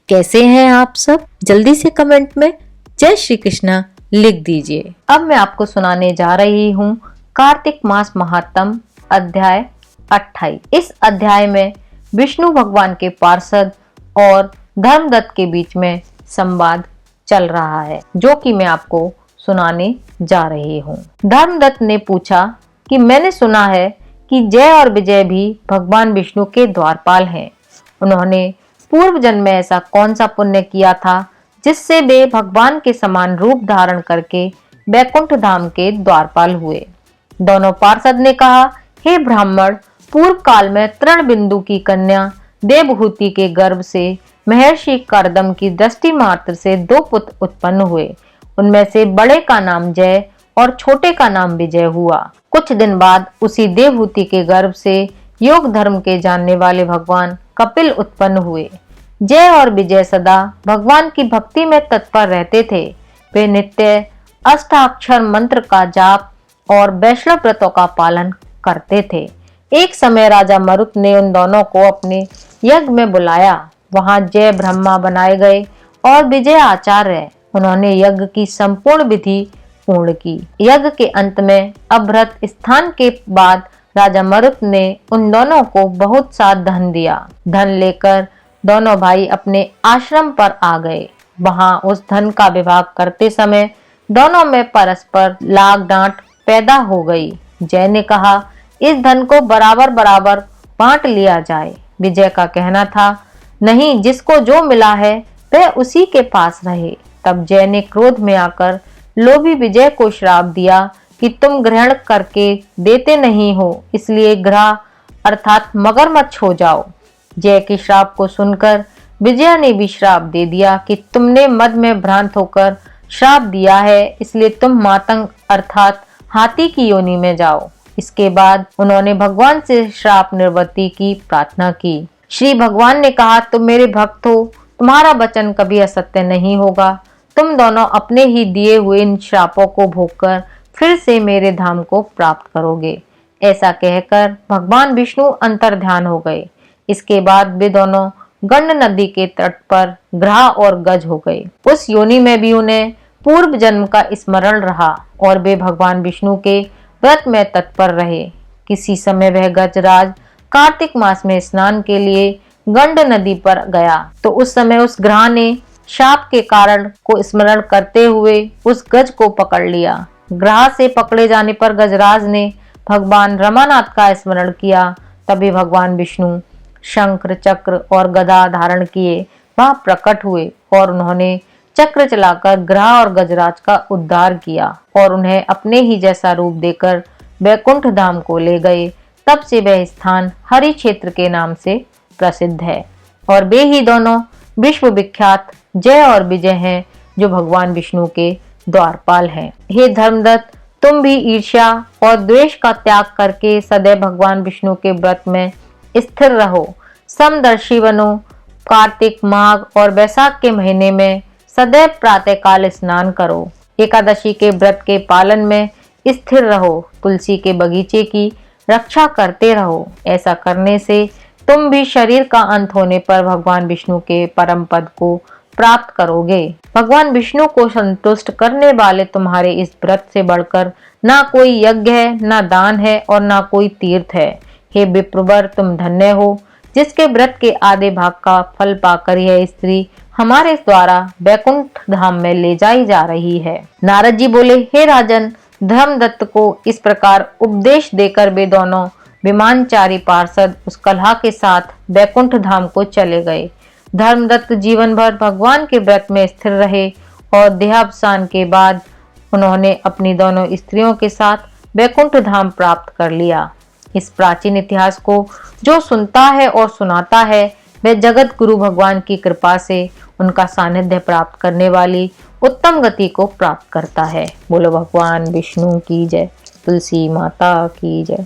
कैसे हैं आप सब? जल्दी से कमेंट में जय श्री कृष्णा लिख दीजिए। अब मैं आपको सुनाने जा रही हूँ कार्तिक मास महात्म अध्याय 28। इस अध्याय में विष्णु भगवान के पार्षद और धर्मदत्त के बीच में संवाद चल रहा है, जो कि मैं आपको सुनाने जा रही हूँ। धर्मदत्त ने पूछा कि मैंने सुना है कि जय और विजय भी भगवान विष्णु के द्वारपाल हैं। उन्होंने पूर्व जन्म में ऐसा कौन सा पुण्य किया था जिससे वे भगवान के समान रूप धारण करके बैकुंठ धाम के द्वारपाल हुए। दोनों पार्षद ने कहा, हे ब्राह्मण, पूर्व काल में तृण बिंदु की कन्या देवहूति के गर्भ से महर्षि कर्दम की दृष्टि मात्र से 2 पुत्र उत्पन्न हुए। उनमें से बड़े का नाम जय और छोटे का नाम विजय हुआ। कुछ दिन बाद उसी देवहूति के गर्भ से योग धर्म के जानने वाले भगवान कपिल उत्पन्न हुए। जय और विजय सदा भगवान की भक्ति में तत्पर रहते थे। वे नित्य अष्टाक्षर मंत्र का जाप और वैष्णव व्रतों का पालन करते थे। एक समय राजा मरुत ने उन दोनों को अपने यज्ञ में बुलाया। वहां जय ब्रह्मा बनाए गए और विजय आचार्य। उन्होंने यज्ञ की संपूर्ण विधि पूर्ण की। यज्ञ के अंत में अभ्रत स्थान के बाद राजा मरुत ने उन दोनों को बहुत सा धन दिया। धन लेकर दोनों भाई अपने आश्रम पर आ गए। वहां उस धन का विभाग करते समय दोनों में परस्पर लाग डांट पैदा हो गई। जय ने कहा, इस धन को बराबर बराबर बांट लिया जाए। विजय का कहना था, नहीं, जिसको जो मिला है वह उसी के पास रहे। तब जय ने क्रोध में आकर लोभी विजय को श्राप दिया कि तुम ग्रहण करके देते नहीं हो, इसलिए ग्रह अर्थात मगरमच्छ हो जाओ। जय के श्राप को सुनकर विजय ने भी श्राप दे दिया कि तुमने मद में भ्रांत होकर श्राप दिया है, इसलिए तुम मातंग अर्थात हाथी की योनि में जाओ। इसके बाद उन्होंने भगवान से श्राप निवृत्ति की प्रार्थना की। श्री भगवान ने कहा, तुम मेरे भक्त हो, तुम्हारा वचन कभी असत्य नहीं होगा। तुम दोनों अपने ही दिए हुए इन श्रापों को भोगकर फिर से मेरे धाम को प्राप्त करोगे। ऐसा कहकर भगवान विष्णु अंतर्ध्यान हो गए। इसके बाद वे दोनों गंड नदी के तट पर ग्रह और गज हो गए। उस योनि में भी उन्हें पूर्व जन्म का स्मरण रहा और वे भगवान विष्णु के व्रत में तत्पर रहे। किसी समय वह गजराज कार्तिक मास में स्नान के लिए गंड नदी पर गया तो उस समय उस ग्रह ने शाप के कारण को स्मरण करते हुए उस गज को पकड़ लिया। ग्रह से पकड़े जाने पर गजराज ने भगवान रमानाथ का स्मरण किया। तभी भगवान विष्णु शंख चक्र और गदा धारण किए वहां प्रकट हुए और उन्होंने चक्र चलाकर ग्रह और गजराज का उद्धार किया और उन्हें अपने ही जैसा रूप देकर बैकुंठ धाम को ले गए। तब से वह स्थान हरि क्षेत्र के नाम से प्रसिद्ध है और वे ही दोनों विश्व विख्यात जय और विजय हैं, जो भगवान विष्णु के द्वारपाल हैं। हे धर्मदत्त, तुम भी ईर्ष्या और द्वेष का त्याग करके सदैव भगवान विष्णु के व्रत में स्थिर रहो। समदर्शी बनो। कार्तिक, माघ और वैशाख के महीने में सदैव प्रातःकाल स्नान करो। एकादशी के व्रत के पालन में स्थिर रहो। तुलसी के बगीचे की रक्षा करते रहो। ऐसा करने से तुम भी शरीर का अंत होने पर भगवान विष्णु के परम पद को प्राप्त करोगे। भगवान विष्णु को संतुष्ट करने वाले तुम्हारे इस व्रत से बढ़कर ना कोई यज्ञ है, ना दान है और ना कोई तीर्थ है। हे विप्रवर, तुम धन्य हो जिसके व्रत के आधे भाग का फल पाकर यह स्त्री हमारे द्वारा बैकुंठ धाम में ले जाई जा रही है। नारद जी बोले, हे राजन, धर्मदत्त को इस प्रकार उपदेश देकर वे दोनों विमानचारी पार्षद उस कलहा के साथ बैकुंठ धाम को चले गए। धर्मदत्त जीवन भर भगवान के व्रत में स्थिर रहे और देहावसान के बाद उन्होंने अपनी दोनों स्त्रियों के साथ बैकुंठ धाम प्राप्त कर लिया। इस प्राचीन इतिहास को जो सुनता है और सुनाता है वह जगत गुरु भगवान की कृपा से उनका सानिध्य प्राप्त करने वाली उत्तम गति को प्राप्त करता है। बोलो भगवान विष्णु की जय। तुलसी माता की जय।